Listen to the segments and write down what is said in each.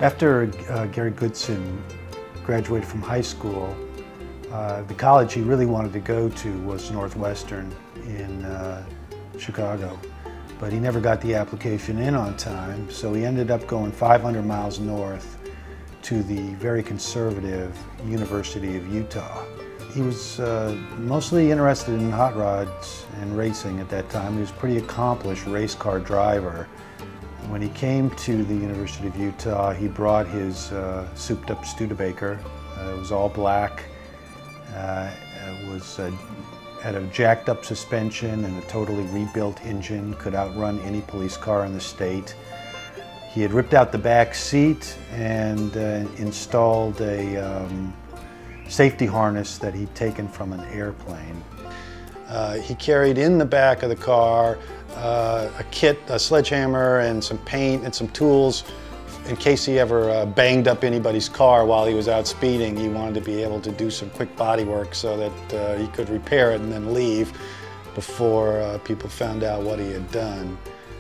After Gary Goodson graduated from high school, the college he really wanted to go to was Northwestern in Chicago, but he never got the application in on time, so he ended up going 500 miles north to the very conservative University of Utah. He was mostly interested in hot rods and racing at that time. He was a pretty accomplished race car driver. When he came to the University of Utah, he brought his souped-up Studebaker. It was all black. Had a jacked-up suspension and a totally rebuilt engine. Could outrun any police car in the state. He had ripped out the back seat and installed a safety harness that he'd taken from an airplane. He carried in the back of the car a kit, a sledgehammer, and some paint and some tools in case he ever banged up anybody's car while he was out speeding. He wanted to be able to do some quick body work so that he could repair it and then leave before people found out what he had done.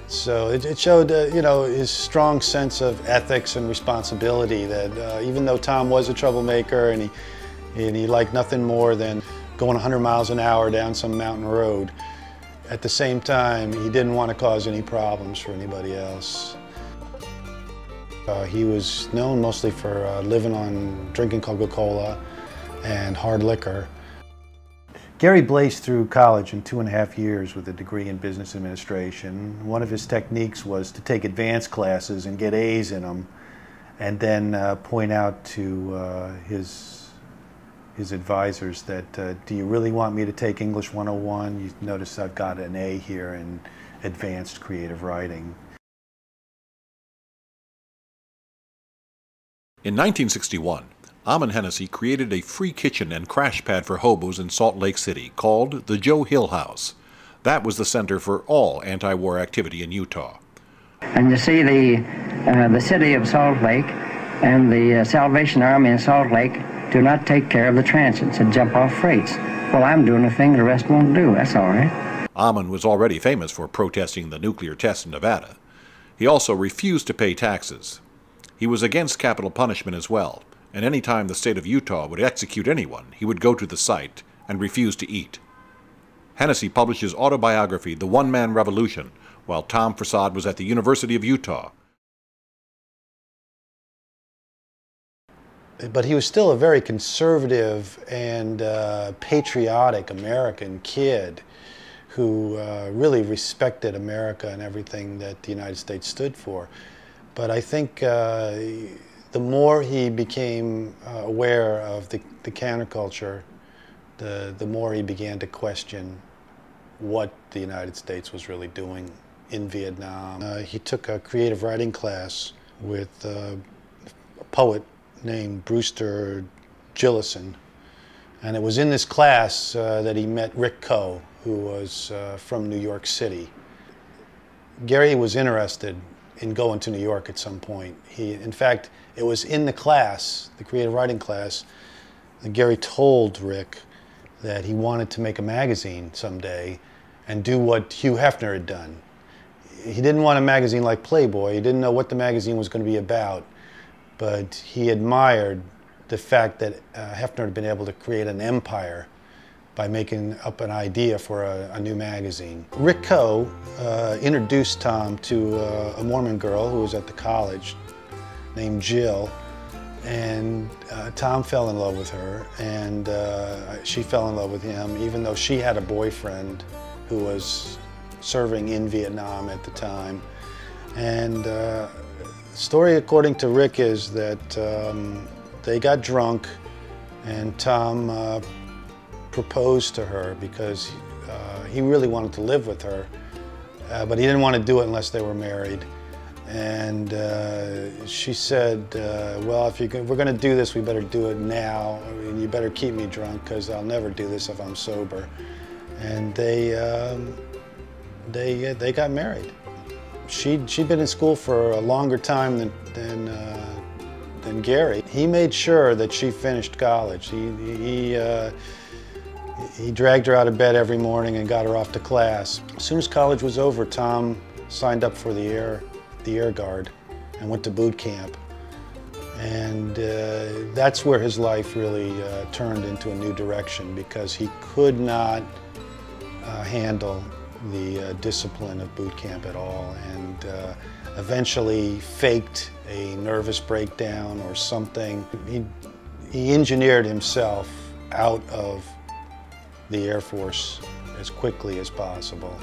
So it showed, you know, his strong sense of ethics and responsibility, that even though Tom was a troublemaker and he liked nothing more than going 100 miles an hour down some mountain road, at the same time, he didn't want to cause any problems for anybody else. He was known mostly for living on drinking Coca-Cola and hard liquor. Gary blazed through college in 2.5 years with a degree in business administration. One of his techniques was to take advanced classes and get A's in them, and then point out to his advisors that, do you really want me to take English 101? You notice I've got an A here in advanced creative writing. In 1961, Amon Hennessy created a free kitchen and crash pad for hobos in Salt Lake City called the Joe Hill House. That was the center for all anti-war activity in Utah. And you see the city of Salt Lake and the Salvation Army in Salt Lake do not take care of the transits and jump off freights. Well, I'm doing a thing the rest won't do. That's all right. Amon was already famous for protesting the nuclear test in Nevada. He also refused to pay taxes. He was against capital punishment as well, and any time the state of Utah would execute anyone, he would go to the site and refuse to eat. Hennessy published his autobiography, The One-Man Revolution, while Tom Forcade was at the University of Utah. But he was still a very conservative and patriotic American kid who really respected America and everything that the United States stood for. But I think the more he became aware of the counterculture, the more he began to question what the United States was really doing in Vietnam. He took a creative writing class with a poet named Brewster Gillison, and it was in this class that he met Rick Coe, who was from New York City. Gary was interested in going to New York at some point. In fact, it was in the class, the creative writing class, that Gary told Rick that he wanted to make a magazine someday and do what Hugh Hefner had done. He didn't want a magazine like Playboy. He didn't know what the magazine was going to be about, but he admired the fact that Hefner had been able to create an empire by making up an idea for a new magazine. Rick Coe introduced Tom to a Mormon girl who was at the college named Jill, and Tom fell in love with her, and she fell in love with him, even though she had a boyfriend who was serving in Vietnam at the time. And the story, according to Rick, is that they got drunk and Tom proposed to her because he really wanted to live with her, but he didn't want to do it unless they were married. And she said, well, if we're going to do this, we better do it now. I mean, you better keep me drunk because I'll never do this if I'm sober. And they got married. She'd been in school for a longer time than Gary. He made sure that she finished college. He dragged her out of bed every morning and got her off to class. As soon as college was over, Tom signed up for the Air Guard and went to boot camp. And that's where his life really turned into a new direction, because he could not handle the discipline of boot camp at all, and eventually faked a nervous breakdown or something. He engineered himself out of the Air Force as quickly as possible.